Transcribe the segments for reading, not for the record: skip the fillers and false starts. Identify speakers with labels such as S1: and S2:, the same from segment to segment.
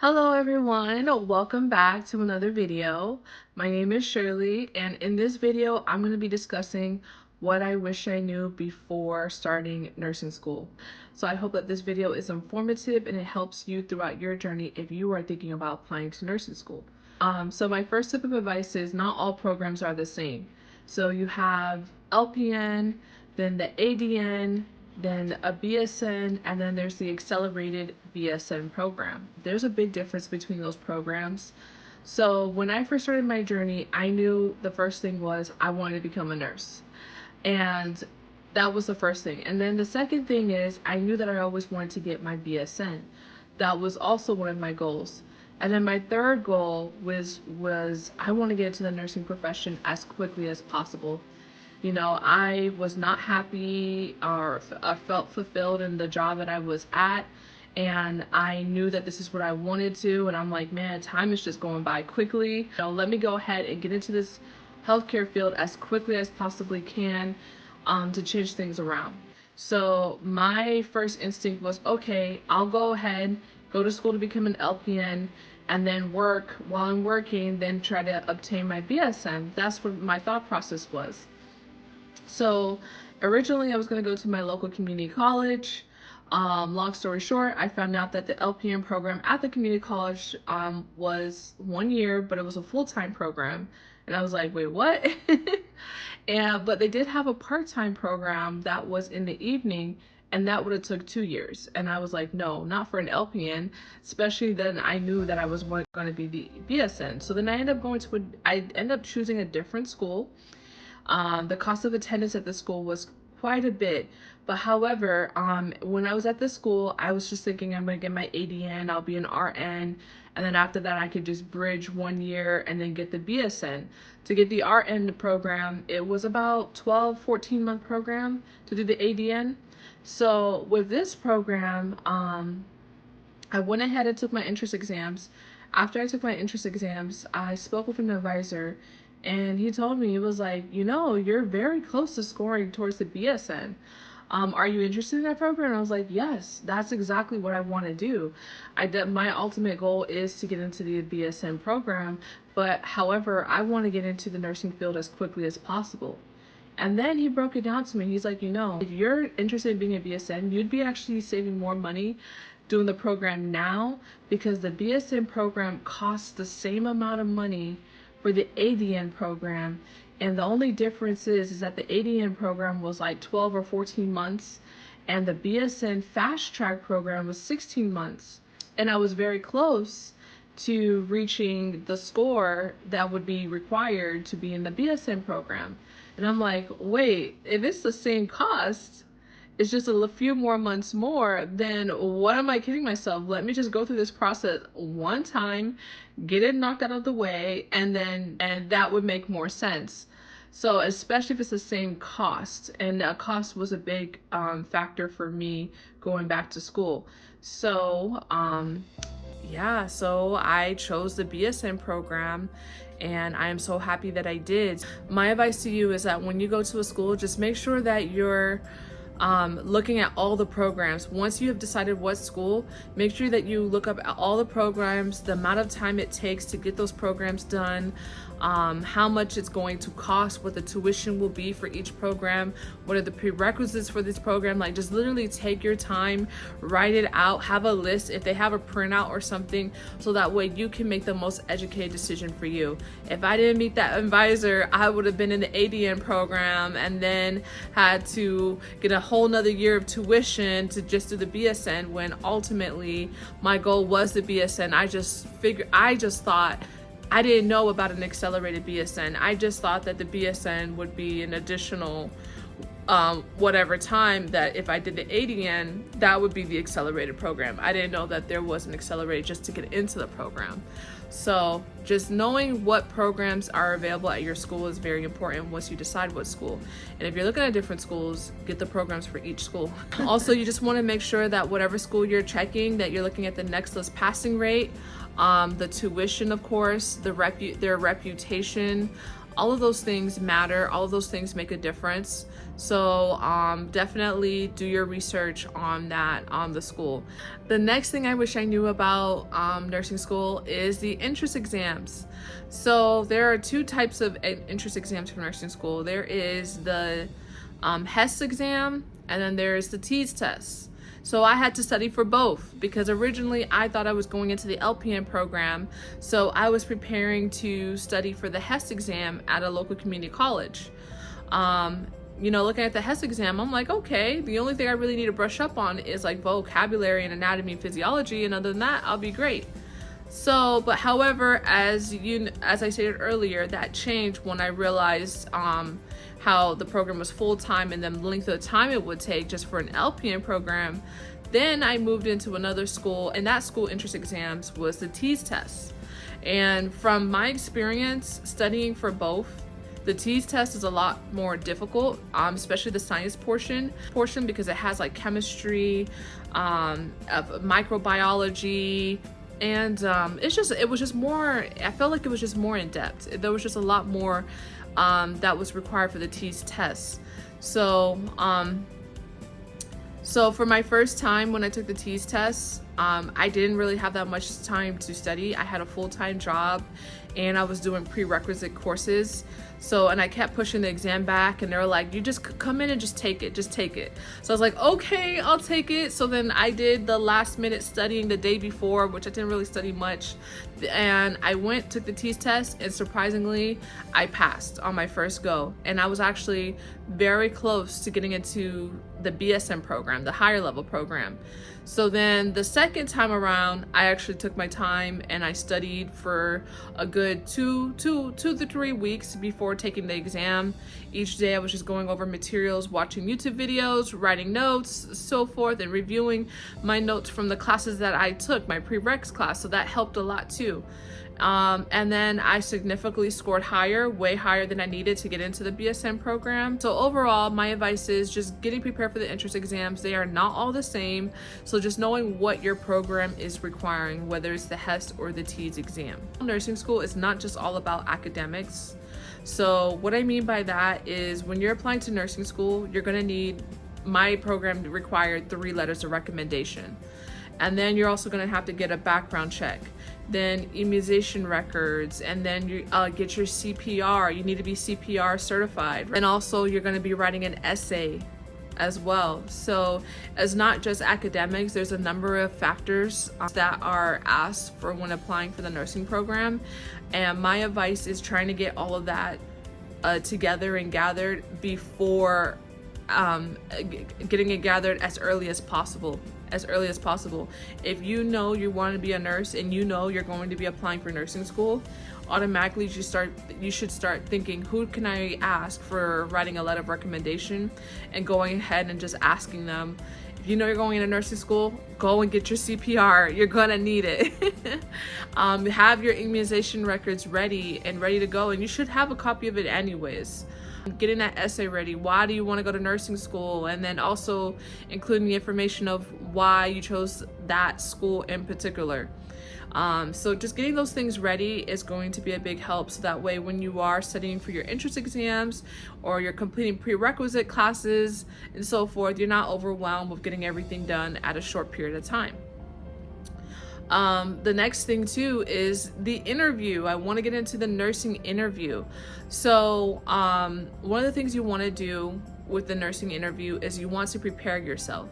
S1: Hello everyone, welcome back to another video. My name is Shirley, and in this video I'm going to be discussing what I wish I knew before starting nursing school. So I hope that this video is informative and it helps you throughout your journey if you are thinking about applying to nursing school. So my first tip of advice is not all programs are the same. So you have LPN, then the ADN, then a BSN, and then there's the accelerated BSN program. There's a big difference between those programs. So when I first started my journey, I knew the first thing was I wanted to become a nurse. And that was the first thing. And then the second thing is I knew that I always wanted to get my BSN. That was also one of my goals. And then my third goal was I want to get into the nursing profession as quickly as possible. You know, I was not happy or I felt fulfilled in the job that I was at, and I knew that this is what I wanted to, and I'm like, man, time is just going by quickly. You know, let me go ahead and get into this healthcare field as quickly as possibly can to change things around. So my first instinct was, okay, I'll go ahead, go to school to become an LPN, and then work while I'm working, then try to obtain my BSN. That's what my thought process was. So originally I was going to go to my local community college. Long story short, I found out that the LPN program at the community college was 1 year, but it was a full-time program. And I was like, wait, what? But they did have a part-time program that was in the evening, and that would have took 2 years. And I was like, no, not for an LPN, especially then I knew that I was going to be the BSN. So then I ended up choosing a different school. The cost of attendance at the school was quite a bit, but however, when I was at the school, I was just thinking I'm gonna get my ADN, I'll be an RN, and then after that I could just bridge 1 year and then get the BSN. To get the RN program, it was about 14-month program to do the ADN. So with this program, I went ahead and took my entrance exams. After I took my entrance exams, I spoke with an advisor, and he told me, he was like, you know, you're very close to scoring towards the BSN. Are you interested in that program? And I was like, yes, that's exactly what I want to do. My ultimate goal is to get into the BSN program, but however, I want to get into the nursing field as quickly as possible. And then he broke it down to me. He's like, you know, if you're interested in being a BSN, you'd be actually saving more money doing the program now, because the BSN program costs the same amount of money for the ADN program, and the only difference is that the ADN program was like 12 or 14 months and the BSN fast track program was 16 months, and I was very close to reaching the score that would be required to be in the BSN program. And I'm like, wait, if it's the same cost, it's just a few more months more, then what am I kidding myself? Let me just go through this process one time, get it knocked out of the way, and that would make more sense. So especially if it's the same cost, and cost was a big factor for me going back to school. So yeah, so I chose the BSN program, and I am so happy that I did. My advice to you is that when you go to a school, just make sure that you're looking at all the programs. Once you have decided what school, make sure that you look up all the programs, the amount of time it takes to get those programs done, how much it's going to cost, what the tuition will be for each program, what are the prerequisites for this program. Like, just literally take your time, write it out, have a list if they have a printout or something, so that way you can make the most educated decision for you. If I didn't meet that advisor, I would have been in the ADN program and then had to get a whole nother year of tuition to just do the BSN, when ultimately my goal was the BSN. I just thought, I didn't know about an accelerated BSN. I just thought that the BSN would be an additional whatever time, that if I did the ADN, that would be the accelerated program. I didn't know that there was an accelerated just to get into the program. So just knowing what programs are available at your school is very important once you decide what school. And if you're looking at different schools, get the programs for each school. Also, you just want to make sure that whatever school you're checking, that you're looking at the next list passing rate, the tuition, of course, their reputation, All of those things matter. All of those things make a difference. So definitely do your research on that, on the school. The next thing I wish I knew about nursing school is the entrance exams. So there are two types of entrance exams for nursing school. There is the HES exam, and then there's the TEAS test. So I had to study for both because originally I thought I was going into the LPN program. So I was preparing to study for the HES exam at a local community college. You know, looking at the HES exam, I'm like, okay, the only thing I really need to brush up on is like vocabulary and anatomy and physiology, and other than that, I'll be great. So, but however, as I stated earlier, that changed when I realized how the program was full-time and then the length of time it would take just for an LPN program. Then I moved into another school, and that school entrance exams was the TEAS test. And from my experience studying for both, the TEAS test is a lot more difficult, especially the science portion because it has like chemistry, microbiology, and it was just more, I felt like it was just more in depth. There was just a lot more that was required for the TEAS test. So for my first time when I took the TEAS test, I didn't really have that much time to study. I had a full-time job and I was doing prerequisite courses. So, and I kept pushing the exam back, and they were like, you just come in and just take it. So I was like, okay, I'll take it. So then I did the last minute studying the day before, which I didn't really study much. And I took the TEAS test, and surprisingly, I passed on my first go. And I was actually very close to getting into the BSN program, the higher level program. So then the second time around, I actually took my time and I studied for a good two to 3 weeks before taking the exam. Each day I was just going over materials, watching YouTube videos, writing notes, so forth, and reviewing my notes from the classes that I took, my prereqs class. So that helped a lot too. And then I significantly scored higher, way higher than I needed to get into the BSN program. So overall, my advice is just getting prepared for the entrance exams. They are not all the same. So just knowing what your program is requiring, whether it's the HES or the TEAS exam. Nursing school is not just all about academics. So what I mean by that is when you're applying to nursing school, you're gonna need, my program required 3 letters of recommendation. And then you're also gonna have to get a background check, then immunization records, and then you get your CPR. You need to be CPR certified. And also you're gonna be writing an essay as well. So it's not just academics, there's a number of factors that are asked for when applying for the nursing program. And my advice is trying to get all of that together and gathered before getting it gathered as early as possible. If you know you want to be a nurse and you know you're going to be applying for nursing school, automatically you should start thinking, who can I ask for writing a letter of recommendation, and going ahead and just asking them. If you know you're going into nursing school, go and get your CPR. You're gonna need it. Have your immunization records ready to go, and you should have a copy of it anyways. Getting that essay ready. Why do you want to go to nursing school? And then also including the information of why you chose that school in particular. So just getting those things ready is going to be a big help, so that way when you are studying for your entrance exams or you're completing prerequisite classes and so forth, you're not overwhelmed with getting everything done at a short period of time. The next thing too is the interview. I want to get into the nursing interview. So one of the things you want to do with the nursing interview is you want to prepare yourself.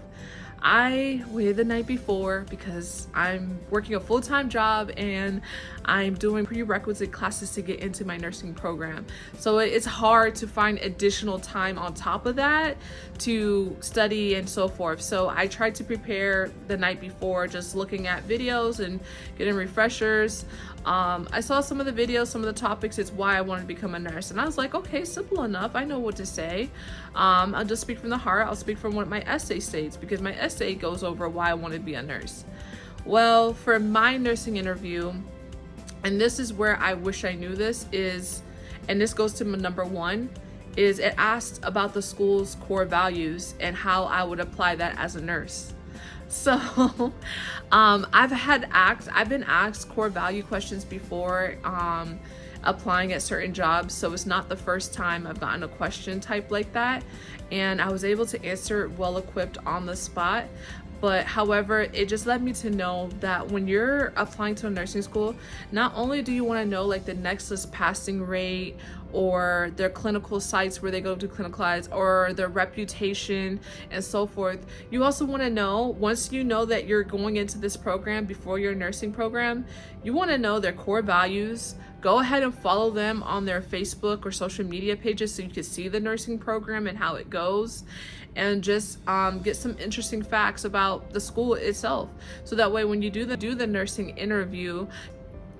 S1: I waited the night before because I'm working a full-time job and I'm doing prerequisite classes to get into my nursing program. So it's hard to find additional time on top of that to study and so forth. So I tried to prepare the night before, just looking at videos and getting refreshers. I saw some of the videos, some of the topics, it's why I wanted to become a nurse. And I was like, okay, simple enough. I know what to say. I'll just speak from the heart. I'll speak from what my essay states, because my essay goes over why I wanted to be a nurse. Well, for my nursing interview, and this is where I wish I knew this is, and this goes to number 1, is it asked about the school's core values and how I would apply that as a nurse. So I've been asked core value questions before, applying at certain jobs, so it's not the first time I've gotten a question type like that, and I was able to answer it well equipped on the spot. But however, it just led me to know that when you're applying to a nursing school, not only do you want to know like the Nexus passing rate or their clinical sites where they go to clinicalize or their reputation and so forth, you also want to know, once you know that you're going into this program before your nursing program, you want to know their core values. Go ahead and follow them on their Facebook or social media pages so you can see the nursing program and how it goes, and just get some interesting facts about the school itself, so that way when you do the nursing interview,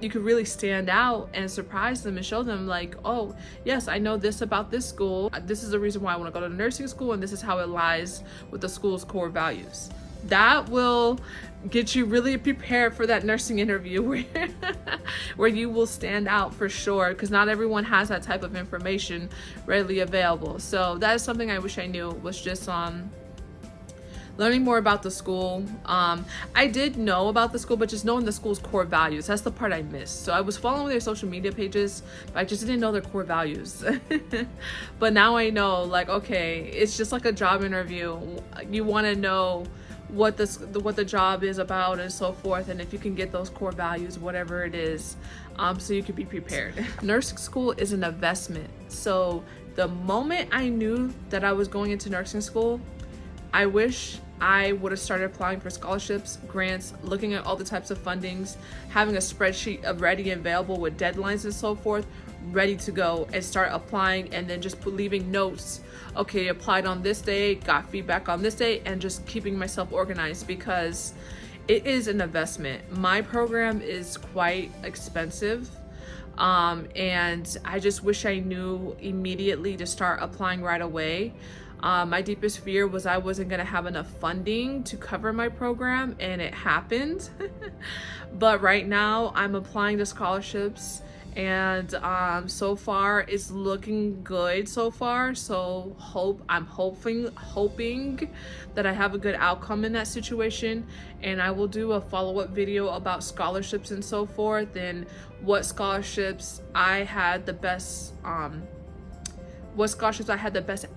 S1: you could really stand out and surprise them and show them like, oh yes, I know this about this school, this is the reason why I want to go to nursing school, and this is how it lies with the school's core values. That will get you really prepared for that nursing interview where you will stand out for sure, because not everyone has that type of information readily available. So that is something I wish I knew, was just learning more about the school. I did know about the school, but just knowing the school's core values, that's the part I missed. So I was following their social media pages, but I just didn't know their core values. But now I know, like, okay, it's just like a job interview. You want to know what the job is about and so forth, and if you can get those core values, whatever it is, so you could be prepared. Nursing school is an investment. So the moment I knew that I was going into nursing school, I wish I would have started applying for scholarships, grants, looking at all the types of fundings, having a spreadsheet of ready and available with deadlines and so forth, ready to go and start applying, and then just leaving notes. Okay, applied on this day, got feedback on this day, and just keeping myself organized, because it is an investment. My program is quite expensive. And I just wish I knew immediately to start applying right away. My deepest fear was I wasn't going to have enough funding to cover my program, and it happened. But right now I'm applying to scholarships, and so far it's looking good so far. So I'm hoping that I have a good outcome in that situation, and I will do a follow-up video about scholarships and so forth, and what scholarships I had the best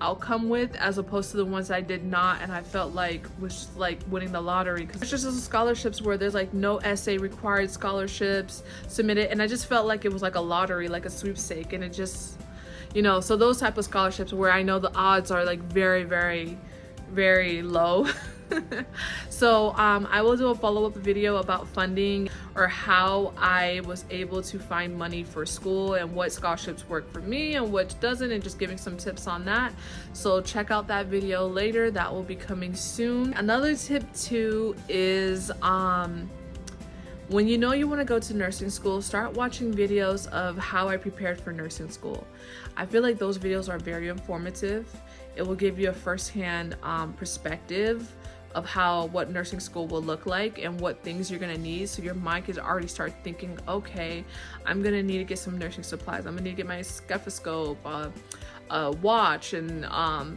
S1: outcome with, as opposed to the ones I did not and I felt like was just like winning the lottery. Because it's just those scholarships where there's like no essay required, scholarships submitted, and I just felt like it was like a lottery, like a sweepstake, and it just, you know, so those type of scholarships where I know the odds are like very, very, very low. So I will do a follow-up video about funding, or how I was able to find money for school and what scholarships work for me and what doesn't, and just giving some tips on that. So check out that video later, that will be coming soon. Another tip too is when you know you want to go to nursing school, start watching videos of how I prepared for nursing school. I feel like those videos are very informative. It will give you a first-hand perspective of what nursing school will look like and what things you're gonna need, so your mind can already start thinking, okay, I'm gonna need to get some nursing supplies, I'm gonna need to get my stethoscope, a watch, and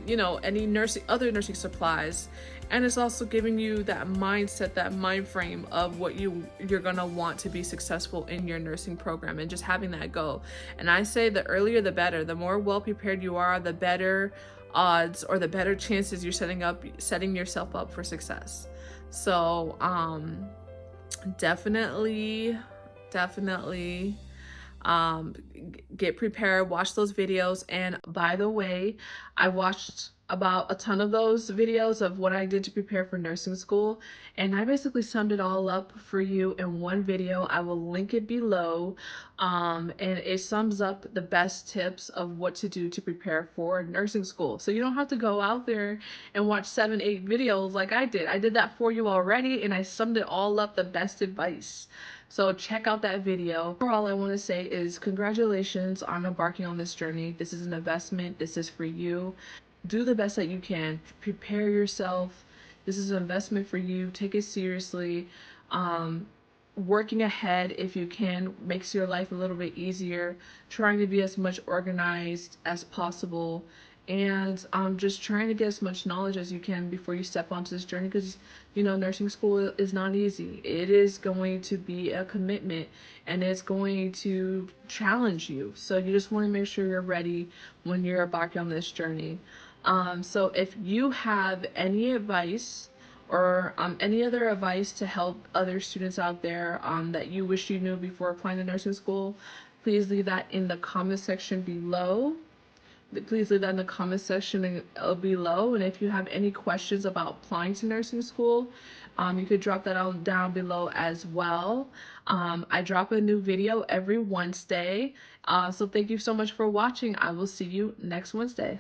S1: you know, any other nursing supplies. And it's also giving you that mindset, that mind frame of what you're gonna want to be successful in your nursing program, and just having that go. And I say the earlier the better. The more well prepared you are, the better odds, or the better chances you're setting yourself up for success. So definitely get prepared, watch those videos. And by the way, I watched about a ton of those videos of what I did to prepare for nursing school, and I basically summed it all up for you in one video. I will link it below, and it sums up the best tips of what to do to prepare for nursing school, so you don't have to go out there and watch 7-8 videos like I did. I did that for you already, and I summed it all up, the best advice. So check out that video. Overall, I want to say is congratulations on embarking on this journey. This is an investment. This is for you. Do the best that you can. Prepare yourself. This is an investment for you. Take it seriously. Working ahead, if you can, makes your life a little bit easier. Trying to be as much organized as possible, and just trying to get as much knowledge as you can before you step onto this journey, because you know nursing school is not easy. It is going to be a commitment, and it's going to challenge you, so you just want to make sure you're ready when you're embarking on this journey. So if you have any advice or any other advice to help other students out there that you wish you knew before applying to nursing school, please leave that in the comment section below. Please leave that in the comment section below. And if you have any questions about applying to nursing school, you could drop that down below as well. I drop a new video every Wednesday. So thank you so much for watching. I will see you next Wednesday.